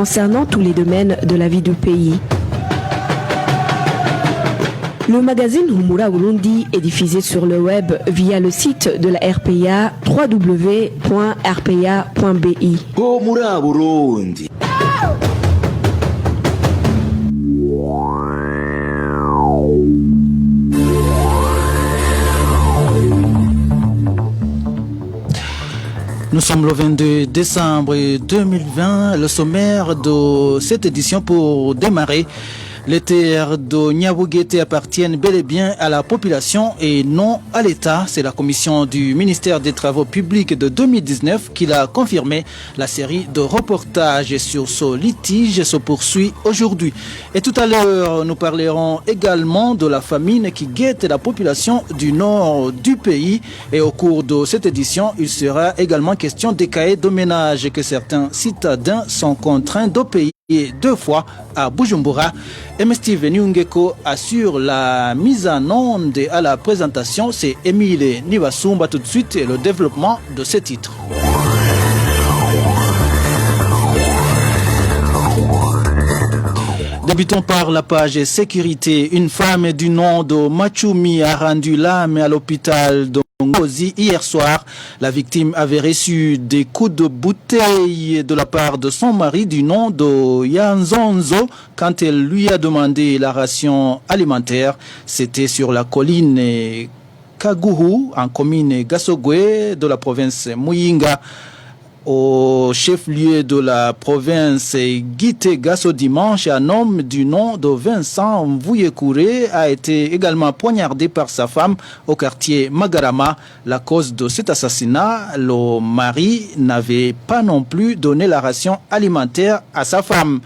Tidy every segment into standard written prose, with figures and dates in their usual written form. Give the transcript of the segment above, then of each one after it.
concernant tous les domaines de la vie du pays. Le magazine Humura Burundi est diffusé sur le web via le site de la RPA www.rpa.bi. Humura Burundi. Nous sommes le 22 décembre 2020, le sommaire de cette édition pour démarrer. Les terres de Nyabugete appartiennent bel et bien à la population et non à l'État. C'est la commission du ministère des Travaux publics de 2019 qui l'a confirmé. La série de reportages sur ce litige se poursuit aujourd'hui. Et tout à l'heure, nous parlerons également de la famine qui guette la population du nord du pays. Et au cours de cette édition, il sera également question des cahiers de ménage que certains citadins sont contraints de payer 2 fois à Bujumbura. Steve Nyungeko assure la mise en onde à la présentation. C'est Émile Nivasumba tout de suite et le développement de ce titre. Débutons par la page sécurité. Une femme du nom de Machumi a rendu l'âme à l'hôpital de Ngozi hier soir. La victime avait reçu des coups de bouteille de la part de son mari du nom de Yanzonzo quand elle lui a demandé la ration alimentaire. C'était sur la colline Kaguhu en commune Gasogwe de la province Muyinga. Au chef-lieu de la province Gitega ce dimanche, un homme du nom de Vincent Mvouyekouré a été également poignardé par sa femme au quartier Magarama. La cause de cet assassinat, le mari n'avait pas non plus donné la ration alimentaire à sa femme.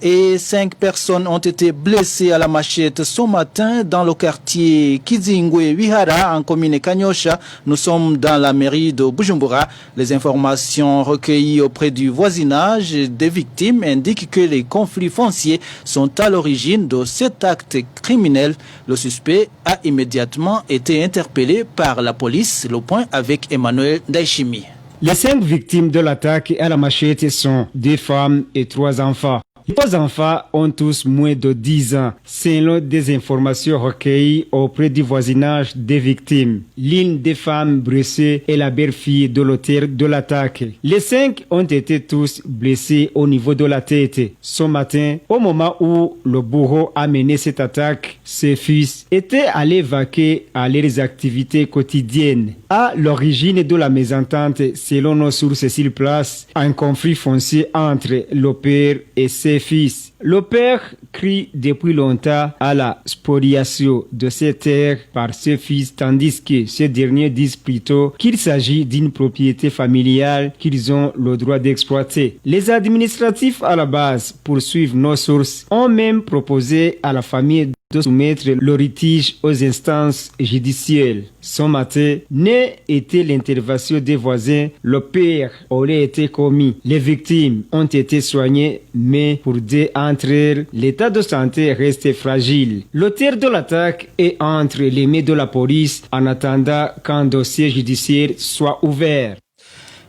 Et 5 personnes ont été blessées à la machette ce matin dans le quartier Kizingwe Wihara en commune Kanyosha. Nous sommes dans la mairie de Bujumbura. Les informations recueillies auprès du voisinage des victimes indiquent que les conflits fonciers sont à l'origine de cet acte criminel. Le suspect a immédiatement été interpellé par la police. Le point avec Emmanuel Daishimi. Les 5 victimes de l'attaque à la machette sont 2 femmes et 3 enfants. Les 3 enfants ont tous moins de 10 ans, selon des informations recueillies auprès du voisinage des victimes. L'une des femmes blessées est la belle-fille de l'auteur de l'attaque. Les 5 ont été tous blessés au niveau de la tête. Ce matin, au moment où le bourreau a mené cette attaque, ses fils étaient allés vaquer à leurs activités quotidiennes. À l'origine de la mésentente, selon nos sources sur place, un conflit foncier entre le père et ses fils. Le père crie depuis longtemps à la spoliation de ces terres par ses fils, tandis que ces derniers disent plutôt qu'il s'agit d'une propriété familiale qu'ils ont le droit d'exploiter. Les administratifs à la base, poursuivent nos sources, ont même proposé à la famille de soumettre le litige aux instances judiciaires. Ce matin, n'est été l'intervention des voisins, le pire aurait été commis. Les victimes ont été soignées, mais pour 2 d'entre elles, l'état de santé reste fragile. L'auteur de l'attaque est entre les mains de la police en attendant qu'un dossier judiciaire soit ouvert.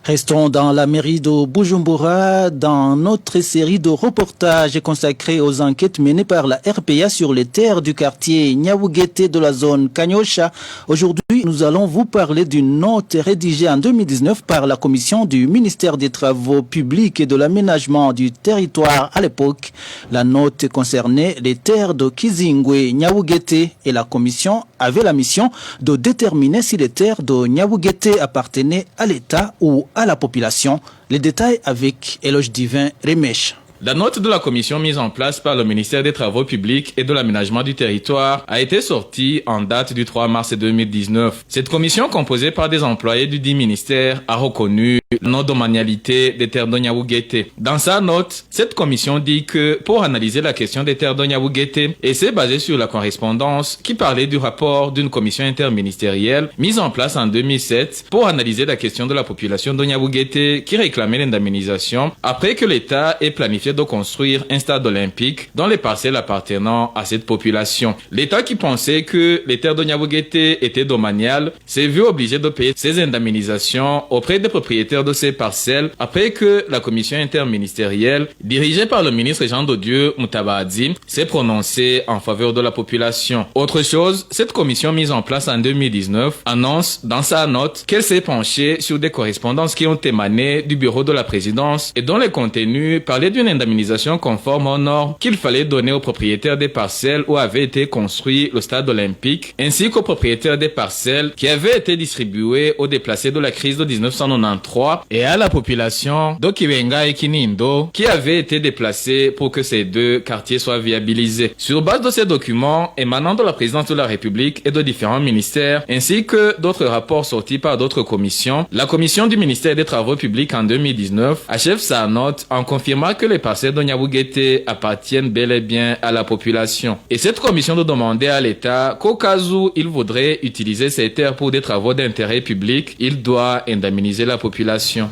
Restons dans la mairie de Bujumbura dans notre série de reportages consacrés aux enquêtes menées par la RPA sur les terres du quartier Nyabugete de la zone Kanyosha. Aujourd'hui, nous allons vous parler d'une note rédigée en 2019 par la commission du ministère des Travaux publics et de l'aménagement du territoire à l'époque. La note concernait les terres de Kizingwe Nyabugete et la commission avait la mission de déterminer si les terres de Nyabugete appartenaient à l'État ou à la population. Les détails avec Éloge Divin Remesh. La note de la commission mise en place par le ministère des Travaux publics et de l'aménagement du territoire a été sortie en date du 3 mars 2019. Cette commission, composée par des employés du dit ministère, a reconnu la non-domanialité des terres de Nyabugete. Dans sa note, cette commission dit que pour analyser la question des terres de Nyabugete, et c'est basé sur la correspondance qui parlait du rapport d'une commission interministérielle mise en place en 2007 pour analyser la question de la population de Nyabugete qui réclamait l'indemnisation après que l'État ait planifié projet de construire un stade olympique dans les parcelles appartenant à cette population. L'État qui pensait que les terres de Niabouguété étaient domaniales s'est vu obligé de payer ces indemnisations auprès des propriétaires de ces parcelles après que la commission interministérielle, dirigée par le ministre Jean de Dieu Moutabadi, s'est prononcée en faveur de la population. Autre chose, cette commission mise en place en 2019 annonce dans sa note qu'elle s'est penchée sur des correspondances qui ont émané du bureau de la présidence et dont les contenus parlaient d'une indemnisation conforme aux normes qu'il fallait donner aux propriétaires des parcelles où avait été construit le stade olympique, ainsi qu'aux propriétaires des parcelles qui avaient été distribuées aux déplacés de la crise de 1993 et à la population d'Okiwenga et Kinindo qui avaient été déplacés pour que ces deux quartiers soient viabilisés. Sur base de ces documents émanant de la présidence de la République et de différents ministères, ainsi que d'autres rapports sortis par d'autres commissions, la commission du ministère des Travaux publics en 2019 achève sa note en confirmant que les parcelles de Niabouguété appartiennent bel et bien à la population. Et cette commission de demander à l'État qu'au cas où il voudrait utiliser ces terres pour des travaux d'intérêt public, il doit indemniser la population.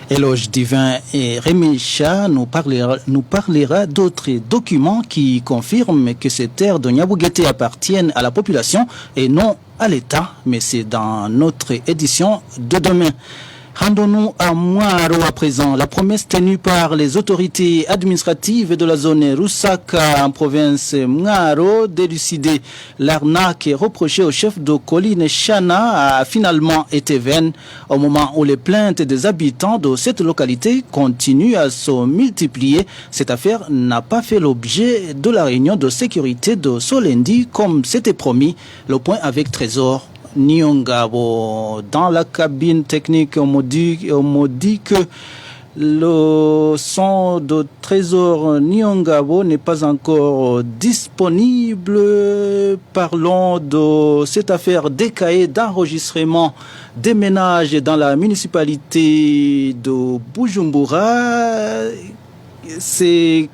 Éloge Divin et Rémi Cha nous parlera d'autres documents qui confirment que ces terres de Niabouguété appartiennent à la population et non à l'État, mais c'est dans notre édition de demain. Rendons-nous à Mwaro à présent. La promesse tenue par les autorités administratives de la zone Rusaka en province Mwaro d'élucider l'arnaque reprochée au chef de colline Chana a finalement été vaine au moment où les plaintes des habitants de cette localité continuent à se multiplier. Cette affaire n'a pas fait l'objet de la réunion de sécurité de ce lundi comme c'était promis. Le point avec Trésor Nyongabo. Dans la cabine technique, on me dit que le son de Trésor Nyongabo n'est pas encore disponible. Parlons de cette affaire des cahiers d'enregistrement des ménages dans la municipalité de Bujumbura. C'est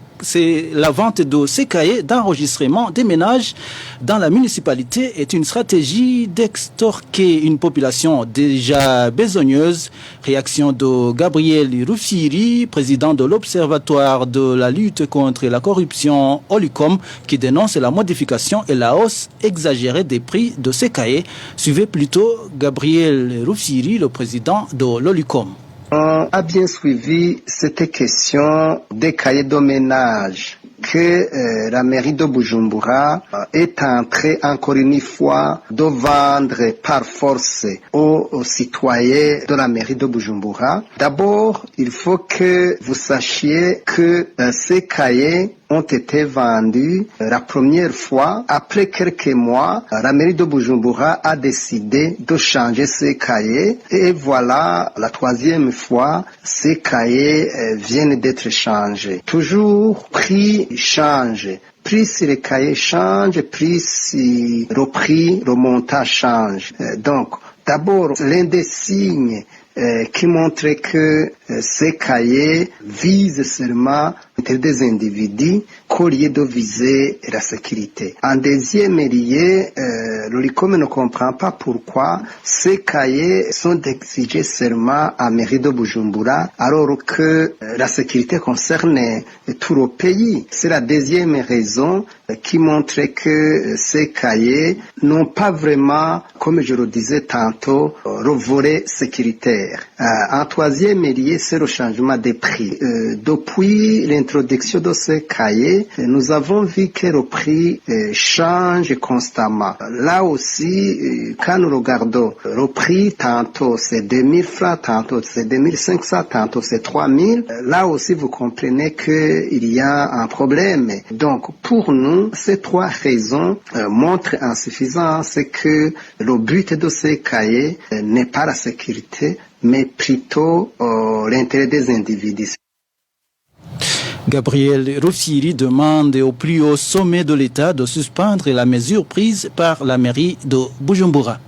la vente de ces cahiers d'enregistrement des ménages dans la municipalité est une stratégie d'extorquer une population déjà besogneuse. Réaction de Gabriel Rufiri, président de l'Observatoire de la lutte contre la corruption Olicom, qui dénonce la modification et la hausse exagérée des prix de ces cahiers. Suivez plutôt Gabriel Rufiri, le président de l'Olicom. On a bien suivi cette question des cahiers de ménage que la mairie de Bujumbura est en train encore une fois de vendre par force aux citoyens de la mairie de Bujumbura. D'abord, il faut que vous sachiez que ces cahiers ont été vendus la première fois. Après quelques mois, la mairie de Bujumbura a décidé de changer ces cahiers. Et voilà, la troisième fois, ces cahiers viennent d'être changés. Toujours, prix change. Plus si les cahiers changent, plus si le montant change. Donc, d'abord, l'un des signes qui montre que ces cahiers visent seulement des individus qu'au lieu de viser la sécurité. En deuxième lieu, l'Olicom ne comprend pas pourquoi ces cahiers sont exigés seulement à mairie de Bujumbura alors que la sécurité concerne tout le pays. C'est la deuxième raison qui montre que ces cahiers n'ont pas vraiment, comme je le disais tantôt, le volet sécuritaire. En troisième lieu, c'est le changement des prix. Depuis l'introduction de ces cahiers, nous avons vu que le prix change constamment. Là aussi, quand nous regardons le prix, tantôt c'est 2000 francs, tantôt c'est 2500, tantôt c'est 3000. Là aussi, vous comprenez qu'il y a un problème. Donc, pour nous, ces trois raisons montrent en suffisance que le but de ces cahiers n'est pas la sécurité, mais plutôt l'intérêt des individus. Gabriel Rufiri demande au plus haut sommet de l'État de suspendre la mesure prise par la mairie de Bujumbura.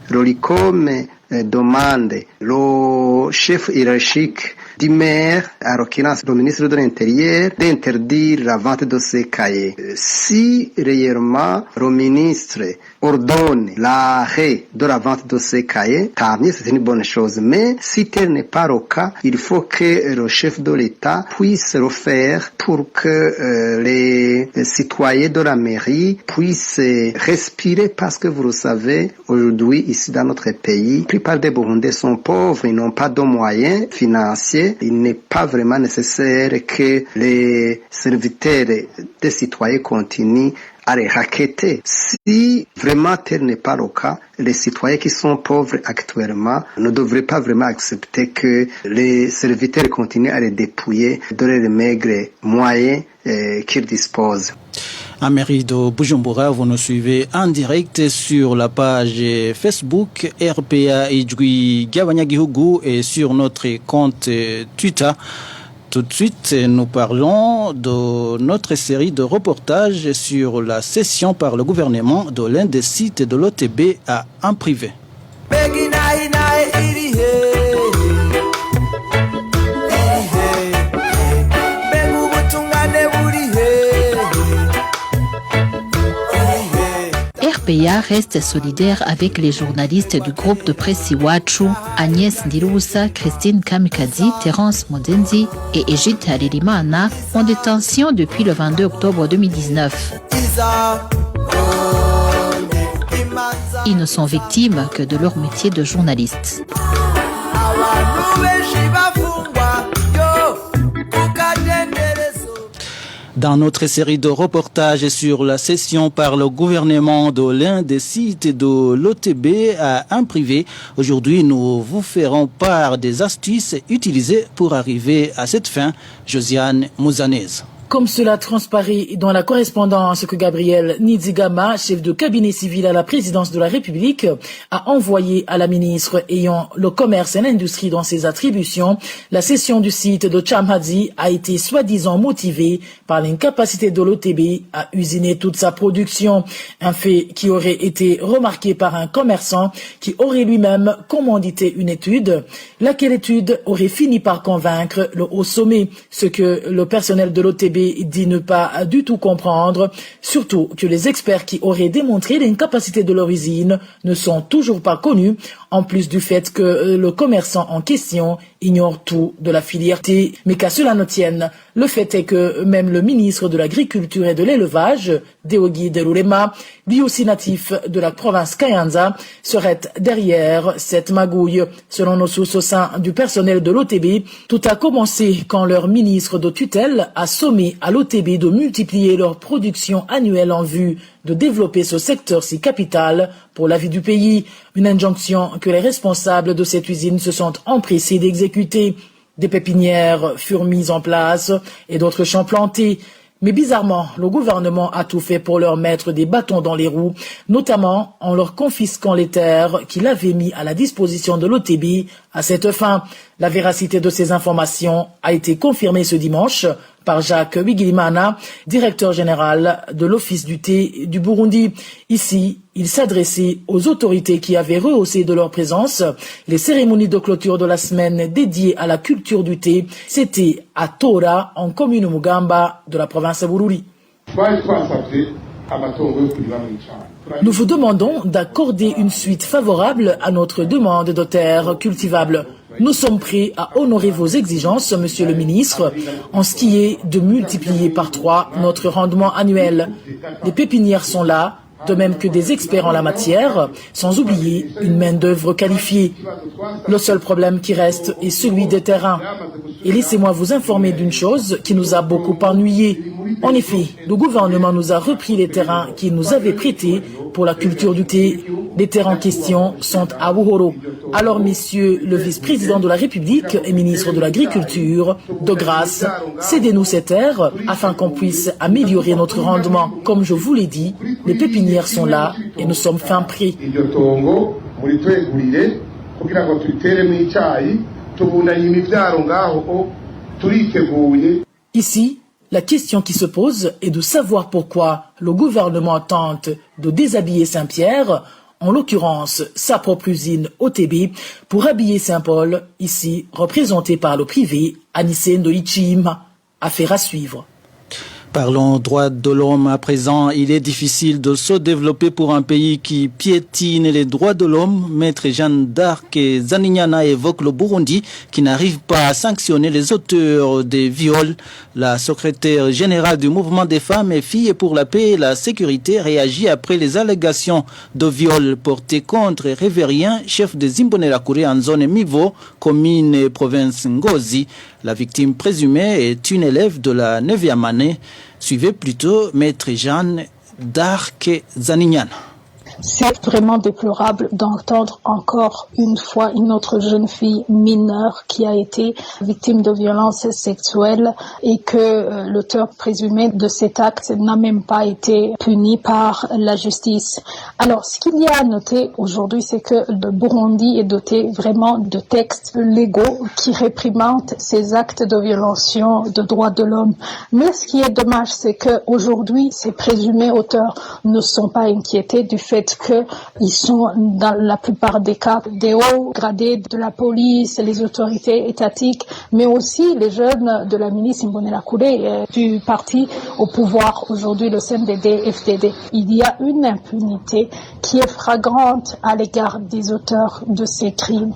L'Olicom demande le chef hiérarchique du maire, à l'occurrence le ministre de l'Intérieur, d'interdire la vente de ces cahiers. Si réellement le ministre ordonne l'arrêt de la vente de ces cahiers, tant mieux, c'est une bonne chose. Mais si tel n'est pas le cas, il faut que le chef de l'État puisse le faire pour que les citoyens de la mairie puissent respirer, parce que vous le savez, aujourd'hui, ici dans notre pays, la plupart des Burundais sont pauvres, ils n'ont pas de moyens financiers. Il n'est pas vraiment nécessaire que les serviteurs des citoyens continuent à les racketter. Si vraiment tel n'est pas le cas, les citoyens qui sont pauvres actuellement ne devraient pas vraiment accepter que les serviteurs continuent à les dépouiller de leurs maigres moyens qu'ils disposent. À mairie de Bujumbura, vous nous suivez en direct sur la page Facebook RPA Ijwi Gabanyagihugu et sur notre compte Twitter. Tout de suite, nous parlons de notre série de reportages sur la cession par le gouvernement de l'un des sites de l'OTB à un privé. RPA reste solidaire avec les journalistes du groupe de presse Iwachu, Agnès Ndirubusa, Christine Kamikazi, Terence Modenzi et Egide Haririmana, en détention depuis le 22 octobre 2019. Ils ne sont victimes que de leur métier de journaliste. Dans notre série de reportages sur la cession par le gouvernement de l'un des sites de l'OTB à un privé, aujourd'hui nous vous ferons part des astuces utilisées pour arriver à cette fin. Josiane Mouzanez. Comme cela transparaît dans la correspondance que Gabriel Nizigama, chef de cabinet civil à la présidence de la République, a envoyé à la ministre ayant le commerce et l'industrie dans ses attributions, la cession du site de Chamhadzi a été soi-disant motivée par l'incapacité de l'OTB à usiner toute sa production. Un fait qui aurait été remarqué par un commerçant qui aurait lui-même commandité une étude, laquelle étude aurait fini par convaincre le haut sommet, ce que le personnel de l'OTB dit ne pas du tout comprendre, surtout que les experts qui auraient démontré l'incapacité de leur usine ne sont toujours pas connus, en plus du fait que le commerçant en question ignore tout de la filière thé. Mais qu'à cela ne tienne, le fait est que même le ministre de l'Agriculture et de l'Élevage, Deogi Delulema, lui aussi natif de la province Kayanza, serait derrière cette magouille. Selon nos sources au sein du personnel de l'OTB, tout a commencé quand leur ministre de tutelle a sommé à l'OTB de multiplier leur production annuelle en vue de développer ce secteur si capital pour la vie du pays. Une injonction que les responsables de cette usine se sont empressés d'exécuter. Des pépinières furent mises en place et d'autres champs plantés. Mais bizarrement, le gouvernement a tout fait pour leur mettre des bâtons dans les roues, notamment en leur confisquant les terres qu'il avait mis à la disposition de l'OTB à cette fin. La véracité de ces informations a été confirmée ce dimanche par Jacques Wigilimana, directeur général de l'Office du thé du Burundi. Ici, il s'adressait aux autorités qui avaient rehaussé de leur présence les cérémonies de clôture de la semaine dédiée à la culture du thé. C'était à Tora, en commune Mugamba de la province de Bururi. Nous vous demandons d'accorder une suite favorable à notre demande de terres cultivables. Nous sommes prêts à honorer vos exigences, Monsieur le ministre, en ce qui est de multiplier par 3 notre rendement annuel. Les pépinières sont là, de même que des experts en la matière, sans oublier une main-d'œuvre qualifiée. Le seul problème qui reste est celui des terrains. Et laissez-moi vous informer d'une chose qui nous a beaucoup ennuyés. En effet, le gouvernement nous a repris les terrains qu'il nous avait prêtés pour la culture du thé. Les terres en question sont à Buhoro. Alors, messieurs le vice-président de la République et ministre de l'Agriculture, de grâce, cédez-nous ces terres afin qu'on puisse améliorer notre rendement. Comme je vous l'ai dit, les pépinières sont là et nous sommes fin prêts. Ici, la question qui se pose est de savoir pourquoi le gouvernement tente de déshabiller Saint-Pierre, en l'occurrence sa propre usine OTB, pour habiller Saint-Paul, ici représenté par le privé Anissé Ndolichim. Affaire à suivre. Parlons droits de l'homme à présent. Il est difficile de se développer pour un pays qui piétine les droits de l'homme. Maître Jeanne d'Arc et Zaninyana évoquent le Burundi qui n'arrive pas à sanctionner les auteurs des viols. La secrétaire générale du mouvement des femmes et filles pour la paix et la sécurité réagit après les allégations de viol portées contre Révérien, chef de Imbonerakure en zone Mivo, commune et province Ngozi. La victime présumée est une élève de la 9e année. Suivez plutôt Maître Jeanne d'Arc et Zaninyana. C'est vraiment déplorable d'entendre encore une fois une autre jeune fille mineure qui a été victime de violences sexuelles et que l'auteur présumé de cet acte n'a même pas été puni par la justice. Alors, ce qu'il y a à noter aujourd'hui, c'est que le Burundi est doté vraiment de textes légaux qui réprimandent ces actes de violation de droits de l'homme. Mais ce qui est dommage, c'est qu'aujourd'hui, ces présumés auteurs ne sont pas inquiétés du fait qu'ils sont dans la plupart des cas des hauts gradés de la police, les autorités étatiques, mais aussi les jeunes de la milice Imbonerakure du parti au pouvoir aujourd'hui, le CNDD-FDD. Il y a une impunité qui est flagrante à l'égard des auteurs de ces crimes.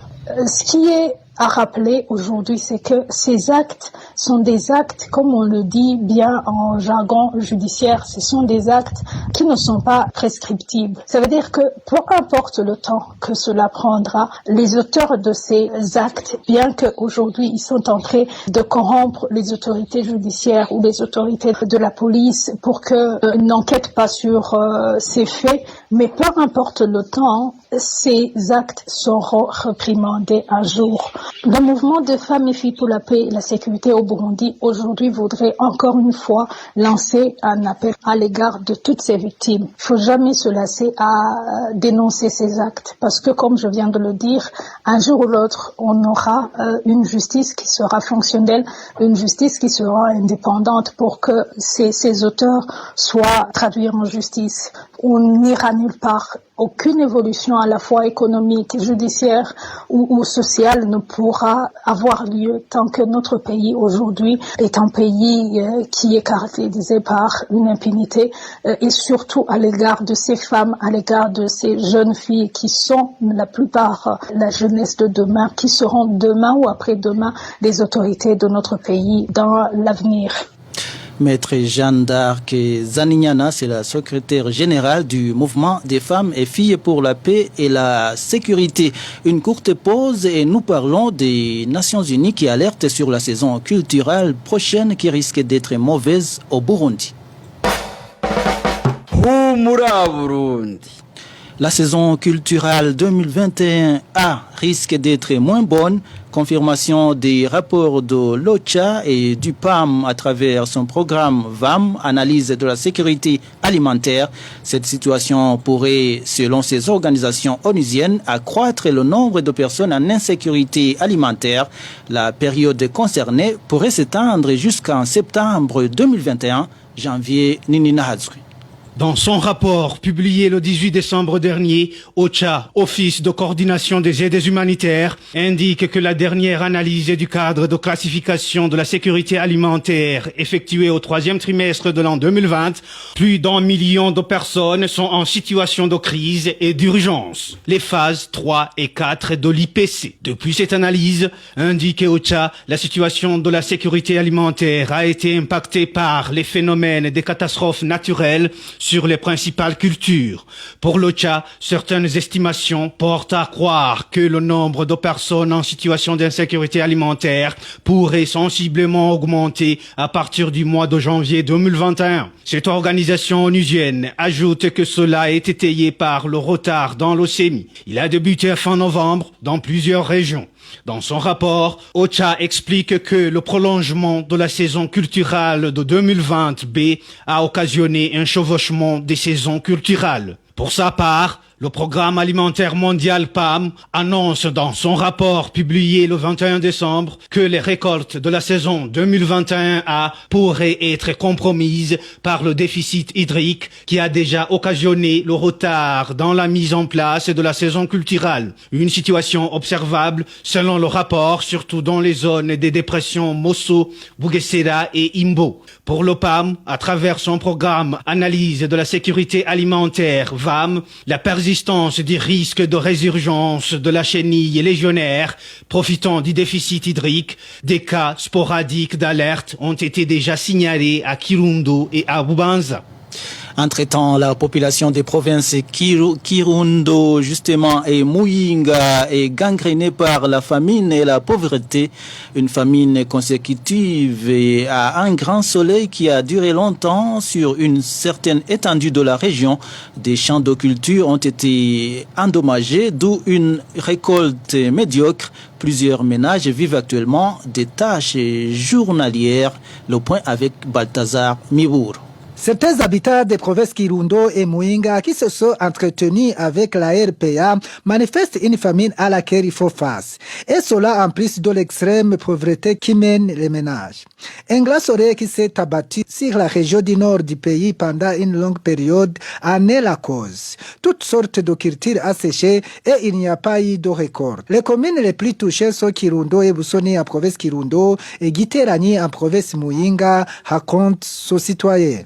Ce qui est à rappeler aujourd'hui, c'est que ces actes sont des actes, comme on le dit bien en jargon judiciaire, ce sont des actes qui ne sont pas prescriptibles. Ça veut dire que peu importe le temps que cela prendra, les auteurs de ces actes, bien qu'aujourd'hui ils sont en train de corrompre les autorités judiciaires ou les autorités de la police pour qu'ils n'enquêtent pas sur ces faits, mais peu importe le temps, ces actes seront réprimandés un jour. Le mouvement de femmes et filles pour la paix et la sécurité au Burundi aujourd'hui voudrait encore une fois lancer un appel à l'égard de toutes ces victimes. Il ne faut jamais se lasser à dénoncer ces actes parce que, comme je viens de le dire, un jour ou l'autre, on aura une justice qui sera fonctionnelle, une justice qui sera indépendante pour que ces auteurs soient traduits en justice. On n'ira nulle part. Aucune évolution à la fois économique, judiciaire ou sociale ne pourra avoir lieu tant que notre pays aujourd'hui est un pays qui est caractérisé par une impunité et surtout à l'égard de ces femmes, à l'égard de ces jeunes filles qui sont la plupart la jeunesse de demain, qui seront demain ou après-demain les autorités de notre pays dans l'avenir. Maître Jeanne d'Arc et Zaninyana, c'est la secrétaire générale du mouvement des femmes et filles pour la paix et la sécurité. Une courte pause et nous parlons des Nations Unies qui alertent sur la saison culturelle prochaine qui risque d'être mauvaise au Burundi. La saison culturelle 2021A risque d'être moins bonne. Confirmation des rapports de l'OCHA et du PAM à travers son programme VAM, analyse de la sécurité alimentaire. Cette situation pourrait, selon ces organisations onusiennes, accroître le nombre de personnes en insécurité alimentaire. La période concernée pourrait s'étendre jusqu'en septembre 2021, janvier Ninina Hatsui. Dans son rapport publié le 18 décembre dernier, OCHA, Office de coordination des aides humanitaires, indique que la dernière analyse du cadre de classification de la sécurité alimentaire effectuée au 3e trimestre de l'an 2020, plus d'1 million de personnes sont en situation de crise et d'urgence, les phases 3 et 4 de l'IPC. Depuis cette analyse, indique OCHA, la situation de la sécurité alimentaire a été impactée par les phénomènes des catastrophes naturelles sur les principales cultures. Pour l'OCHA, certaines estimations portent à croire que le nombre de personnes en situation d'insécurité alimentaire pourrait sensiblement augmenter à partir du mois de janvier 2021. Cette organisation onusienne ajoute que cela est étayé par le retard dans l'OCMI. Il a débuté fin novembre dans plusieurs régions. Dans son rapport, OCHA explique que le prolongement de la saison culturelle de 2020B a occasionné un chevauchement des saisons culturelles. Pour sa part, Le Programme alimentaire mondial PAM annonce dans son rapport publié le 21 décembre que les récoltes de la saison 2021A pourraient être compromises par le déficit hydrique qui a déjà occasionné le retard dans la mise en place de la saison culturelle. Une situation observable selon le rapport, surtout dans les zones des dépressions Mosso, Bugesera et Imbo. Pour le PAM, à travers son programme Analyse de la sécurité alimentaire VAM, la persistance du risque de résurgence de la chenille légionnaire profitant du déficit hydrique, des cas sporadiques d'alerte ont été déjà signalés à Kirundo et à Bubanza. Entre-temps, la population des provinces Kirundo, justement, et Muyinga est gangrénée par la famine et la pauvreté. Une famine consécutive et à un grand soleil qui a duré longtemps sur une certaine étendue de la région. Des champs de culture ont été endommagés, d'où une récolte médiocre. Plusieurs ménages vivent actuellement des tâches journalières. Le point avec Balthazar Mibour. Certains habitants des provinces Kirundo et Muyinga qui se sont entretenus avec la RPA manifestent une famine à laquelle il faut face. Et cela en plus de l'extrême pauvreté qui mène les ménages. Un grand soleil qui s'est abattu sur la région du nord du pays pendant une longue période en est la cause. Toutes sortes de cultures asséchées et il n'y a pas eu de récolte. Les communes les plus touchées sont Kirundo et Busoni en province Kirundo et Giterani en province Muyinga, racontent ce citoyen.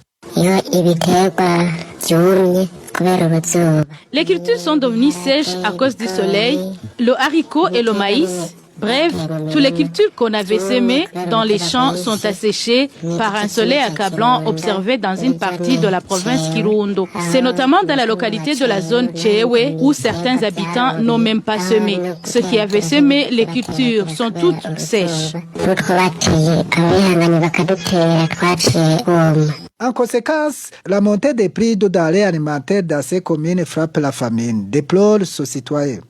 Les cultures sont devenues sèches à cause du soleil, le haricot et le maïs. Bref, toutes les cultures qu'on avait semées dans les champs sont asséchées par un soleil accablant observé dans une partie de la province Kirundo. C'est notamment dans la localité de la zone Chewe où certains habitants n'ont même pas semé. Ceux qui avaient semé les cultures sont toutes sèches. En conséquence, la montée des prix de denrées alimentaires dans ces communes frappe la famine, déplore ce citoyen.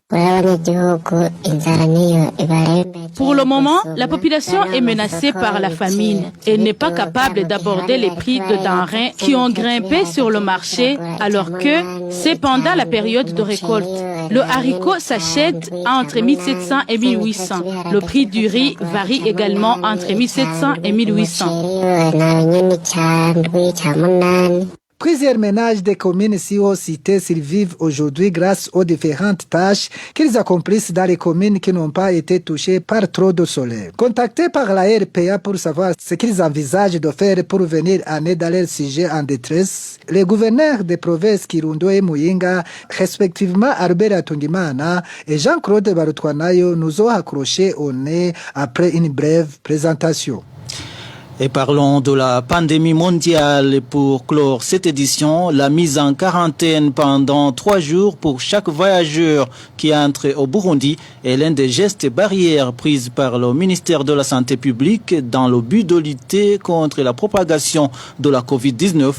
Pour le moment, la population est menacée par la famine et n'est pas capable d'aborder les prix de denrées qui ont grimpé sur le marché alors que c'est pendant la période de récolte. Le haricot s'achète entre 1700 et 1800. Le prix du riz varie également entre 1700 et 1800. Plusieurs ménages des communes si haut citées survivent aujourd'hui grâce aux différentes tâches qu'ils accomplissent dans les communes qui n'ont pas été touchées par trop de soleil. Contactés par la RPA pour savoir ce qu'ils envisagent de faire pour venir en aide à leurs sujets en détresse, les gouverneurs des provinces Kirundo et Muyinga, respectivement Albert Atungimana et Jean-Claude Barutwanayo, nous ont accroché au nez après une brève présentation. Et parlons de la pandémie mondiale. Pour clore cette édition, la mise en quarantaine pendant 3 jours pour chaque voyageur qui entre au Burundi est l'un des gestes barrières prises par le ministère de la Santé publique dans le but de lutter contre la propagation de la Covid-19.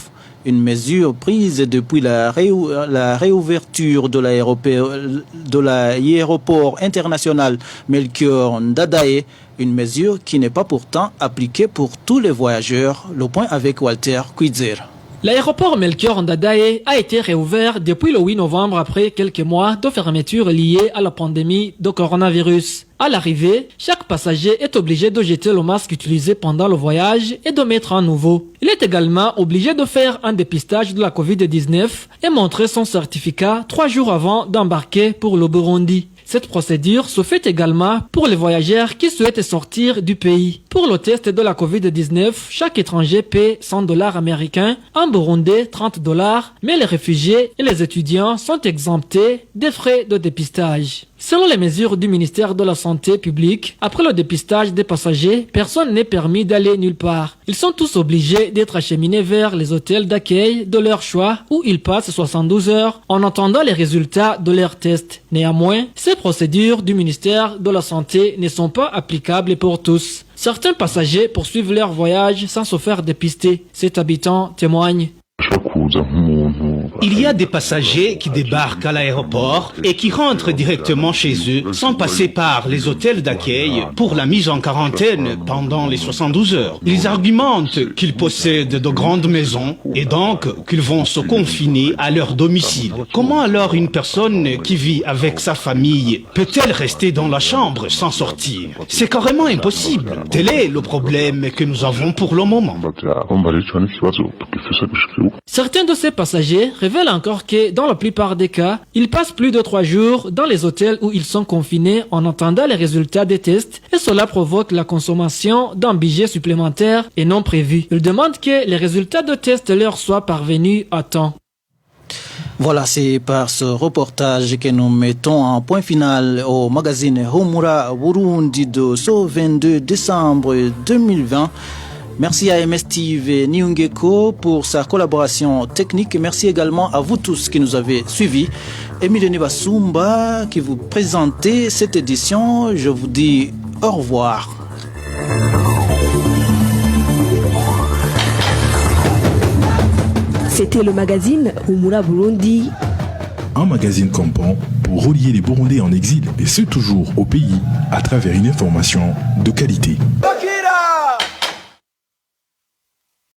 Une mesure prise depuis la réouverture de l'aéroport international Melchior Ndadaye, une mesure qui n'est pas pourtant appliquée pour tous les voyageurs. Le point avec Walter Kwitzer. L'aéroport Melchior Ndadaye a été réouvert depuis le 8 novembre après quelques mois de fermeture liée à la pandémie de coronavirus. À l'arrivée, chaque passager est obligé de jeter le masque utilisé pendant le voyage et de mettre un nouveau. Il est également obligé de faire un dépistage de la Covid-19 et montrer son certificat 3 jours avant d'embarquer pour le Burundi. Cette procédure se fait également pour les voyageurs qui souhaitent sortir du pays. Pour le test de la Covid-19, chaque étranger paie $100 américains, un Burundais $30, mais les réfugiés et les étudiants sont exemptés des frais de dépistage. Selon les mesures du ministère de la Santé publique, après le dépistage des passagers, personne n'est permis d'aller nulle part. Ils sont tous obligés d'être acheminés vers les hôtels d'accueil de leur choix où ils passent 72 heures en attendant les résultats de leurs tests. Néanmoins, ces procédures du ministère de la Santé ne sont pas applicables pour tous. Certains passagers poursuivent leur voyage sans se faire dépister. Cet habitant témoigne. Chaque Il y a des passagers qui débarquent à l'aéroport et qui rentrent directement chez eux sans passer par les hôtels d'accueil pour la mise en quarantaine pendant les 72 heures. Ils argumentent qu'ils possèdent de grandes maisons et donc qu'ils vont se confiner à leur domicile. Comment alors une personne qui vit avec sa famille peut-elle rester dans la chambre sans sortir? C'est carrément impossible. Tel est le problème que nous avons pour le moment. Certains de ces passagers révèlent encore que, dans la plupart des cas, ils passent plus de 3 jours dans les hôtels où ils sont confinés en attendant les résultats des tests et cela provoque la consommation d'un budget supplémentaire et non prévu. Ils demandent que les résultats de tests leur soient parvenus à temps. Voilà, c'est par ce reportage que nous mettons un point final au magazine Humura Burundi de ce 22 décembre 2020. Merci à MS Steve Niungeko pour sa collaboration technique. Merci également à vous tous qui nous avez suivis. Émile Nivasumba qui vous présentait cette édition. Je vous dis au revoir. C'était le magazine Humura Burundi. Un magazine campant pour relier les Burundais en exil et ceux toujours au pays à travers une information de qualité.